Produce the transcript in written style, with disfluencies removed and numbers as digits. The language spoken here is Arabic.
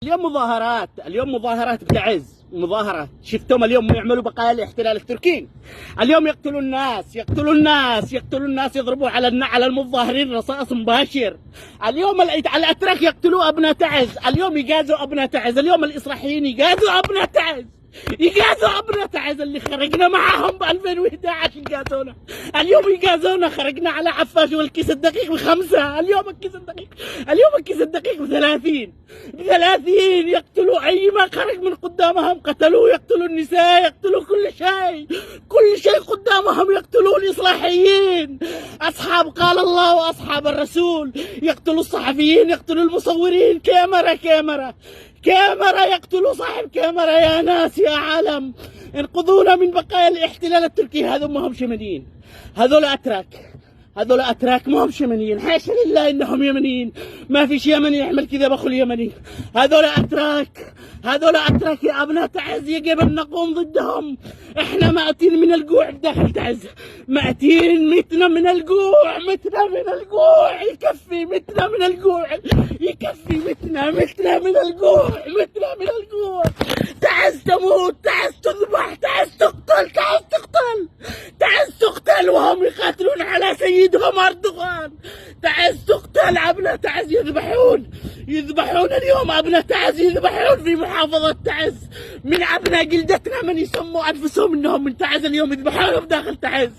اليوم مظاهرات بتعز، مظاهرات شفتهم اليوم يعملوا بقايا الاحتلال التركي. اليوم يقتلوا الناس يضربوا على المظاهرين رصاص مباشر. اليوم الاتراك يقتلوا ابناء تعز، اليوم يجازوا ابناء تعز، اليوم الاسرائيليين يجازوا ابناء تعز اللي خرجنا معاهم ب 2011 يجازونا. اليوم يجازونا، خرجنا على عفاش والكيس الدقيق ب5، اليوم الكيس الدقيق ب30 يقتلوا اي ما خرج من قدامهم، قتلوه، يقتلوا النساء، يقتلوا كل شيء قدامهم، يقتلوا الإصلاحيين، اصحاب قال الله واصحاب الرسول، يقتلوا الصحفيين، يقتلوا المصورين، كاميرا يقتلوا صاحب كاميرا. يا ناس يا عالم، انقذونا من بقايا الاحتلال التركي. هذول ما هم شمنيين، هذول اتراك ما هم شمنيين، حاشا لله انهم يمنيين، ما فيش يمني يعمل كذا بخو اليمني. هذول اتراك يا ابناء تعز، يجب ان نقوم ضدهم. احنا ماتين من الجوع داخل تعز، متنا من الجوع، يكفي متنا من الجوع، تعز تموت، تعز تذبح، تعز تقتل، وهم يقاتلون على سيدهم أردوغان. تعز تقتل، أبناء تعز يذبحون اليوم، أبناء تعز يذبحون في محافظة تعز. من أبناء جلدتنا من يسموا أنفسهم إنهم من تعز اليوم يذبحونهم داخل تعز.